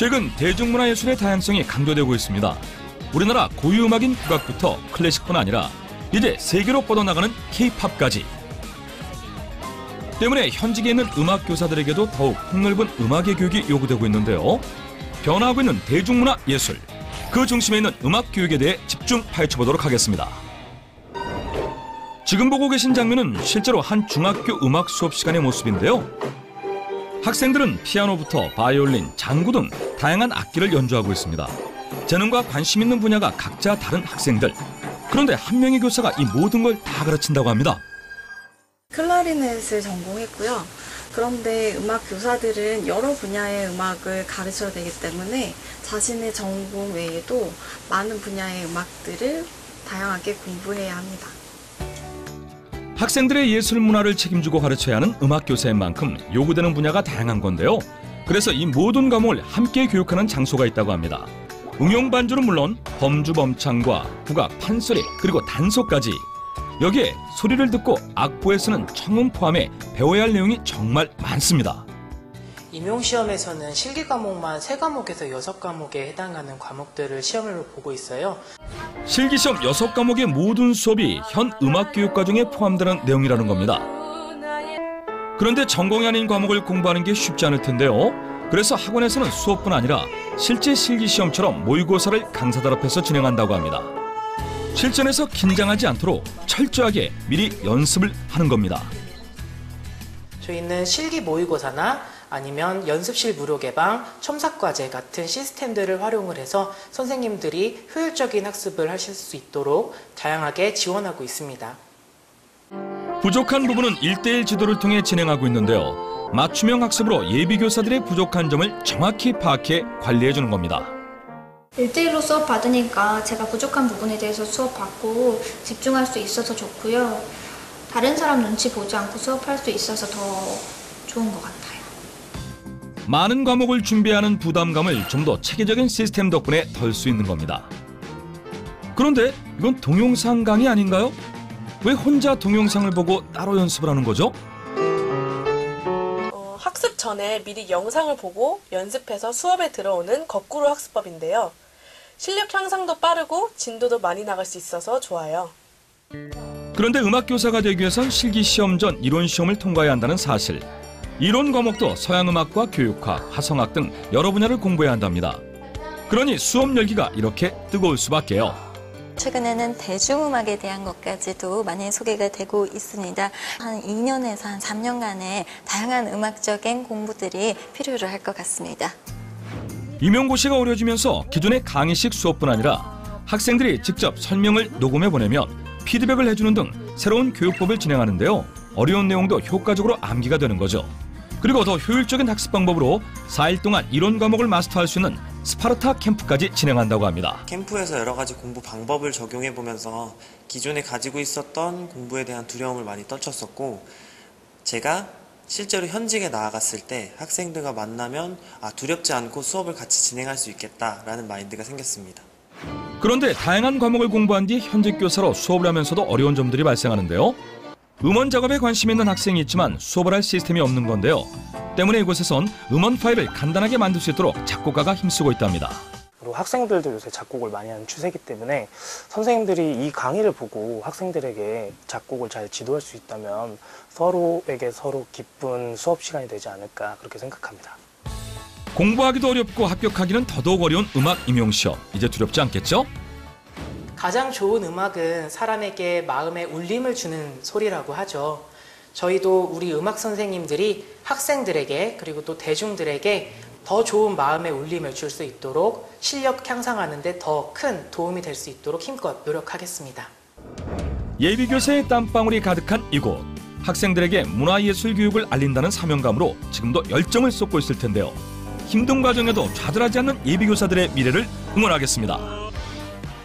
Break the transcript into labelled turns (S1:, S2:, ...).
S1: 최근 대중문화예술의 다양성이 강조되고 있습니다. 우리나라 고유 음악인 국악부터 클래식뿐 아니라 이제 세계로 뻗어나가는 K-팝까지. 때문에 현직에 있는 음악 교사들에게도 더욱 폭넓은 음악의 교육이 요구되고 있는데요. 변화하고 있는 대중문화 예술, 그 중심에 있는 음악 교육에 대해 집중 파헤쳐보도록 하겠습니다. 지금 보고 계신 장면은 실제로 한 중학교 음악 수업 시간의 모습인데요. 학생들은 피아노부터 바이올린, 장구 등 다양한 악기를 연주하고 있습니다. 재능과 관심 있는 분야가 각자 다른 학생들. 그런데 한 명의 교사가 이 모든 걸 다 가르친다고 합니다.
S2: 클라리넷을 전공했고요. 그런데 음악 교사들은 여러 분야의 음악을 가르쳐야 되기 때문에 자신의 전공 외에도 많은 분야의 음악들을 다양하게 공부해야 합니다.
S1: 학생들의 예술 문화를 책임지고 가르쳐야 하는 음악 교사인 만큼 요구되는 분야가 다양한 건데요. 그래서 이 모든 과목을 함께 교육하는 장소가 있다고 합니다. 응용 반주는 물론 범주범창과 국악, 판소리, 그리고 단소까지. 여기에 소리를 듣고 악보에 쓰는 청음 포함해 배워야 할 내용이 정말 많습니다.
S3: 임용시험에서는 실기 과목만 3과목에서 6과목에 해당하는 과목들을 시험으로 보고 있어요.
S1: 실기시험 6과목의 모든 수업이 현 음악교육과정에 포함되는 내용이라는 겁니다. 그런데 전공이 아닌 과목을 공부하는 게 쉽지 않을 텐데요. 그래서 학원에서는 수업뿐 아니라 실제 실기시험처럼 모의고사를 강사들 앞에서 진행한다고 합니다. 실전에서 긴장하지 않도록 철저하게 미리 연습을 하는 겁니다.
S3: 저희는 실기 모의고사나 아니면 연습실 무료 개방, 첨삭과제 같은 시스템들을 활용을 해서 선생님들이 효율적인 학습을 하실 수 있도록 다양하게 지원하고 있습니다.
S1: 부족한 부분은 1:1 지도를 통해 진행하고 있는데요. 맞춤형 학습으로 예비교사들의 부족한 점을 정확히 파악해 관리해주는 겁니다.
S4: 1:1로 수업 받으니까 제가 부족한 부분에 대해서 수업 받고 집중할 수 있어서 좋고요. 다른 사람 눈치 보지 않고 수업할 수 있어서 더 좋은 것 같아요.
S1: 많은 과목을 준비하는 부담감을 좀 더 체계적인 시스템 덕분에 덜 수 있는 겁니다. 그런데 이건 동영상 강의 아닌가요? 왜 혼자 동영상을 보고 따로 연습을 하는 거죠?
S5: 학습 전에 미리 영상을 보고 연습해서 수업에 들어오는 거꾸로 학습법인데요. 실력 향상도 빠르고 진도도 많이 나갈 수 있어서 좋아요.
S1: 그런데 음악교사가 되기 위해선 실기시험 전 이론시험을 통과해야 한다는 사실. 이론 과목도 서양음악과 교육학, 화성학 등 여러 분야를 공부해야 한답니다. 그러니 수업 열기가 이렇게 뜨거울 수밖에요.
S6: 최근에는 대중음악에 대한 것까지도 많이 소개가 되고 있습니다. 한 2년에서 한 3년간의 다양한 음악적인 공부들이 필요로 할 것 같습니다.
S1: 임용고시가 어려지면서 기존의 강의식 수업뿐 아니라 학생들이 직접 설명을 녹음해 보내면 피드백을 해주는 등 새로운 교육법을 진행하는데요. 어려운 내용도 효과적으로 암기가 되는 거죠. 그리고 더 효율적인 학습 방법으로 4일 동안 이론 과목을 마스터할 수 있는 스파르타 캠프까지 진행한다고 합니다.
S7: 캠프에서 여러 가지 공부 방법을 적용해 보면서 기존에 가지고 있었던 공부에 대한 두려움을 많이 떨쳤었고, 제가 실제로 현직에 나아갔을 때 학생들과 만나면 두렵지 않고 수업을 같이 진행할 수 있겠다라는 마인드가 생겼습니다.
S1: 그런데 다양한 과목을 공부한 뒤 현직 교사로 수업을 하면서도 어려운 점들이 발생하는데요. 음원 작업에 관심 있는 학생이 있지만 수업을 할 시스템이 없는 건데요. 때문에 이곳에선 음원 파일을 간단하게 만들 수 있도록 작곡가가 힘쓰고 있답니다.
S8: 그리고 학생들도 요새 작곡을 많이 하는 추세이기 때문에 선생님들이 이 강의를 보고 학생들에게 작곡을 잘 지도할 수 있다면 서로에게 서로 기쁜 수업 시간이 되지 않을까 그렇게 생각합니다.
S1: 공부하기도 어렵고 합격하기는 더더욱 어려운 음악 임용시험. 이제 두렵지 않겠죠?
S3: 가장 좋은 음악은 사람에게 마음에 울림을 주는 소리라고 하죠. 저희도 우리 음악 선생님들이 학생들에게 그리고 또 대중들에게 더 좋은 마음의 울림을 줄 수 있도록 실력 향상하는 데 더 큰 도움이 될 수 있도록 힘껏 노력하겠습니다.
S1: 예비교사의 땀방울이 가득한 이곳. 학생들에게 문화예술 교육을 알린다는 사명감으로 지금도 열정을 쏟고 있을 텐데요. 힘든 과정에도 좌절하지 않는 예비교사들의 미래를 응원하겠습니다.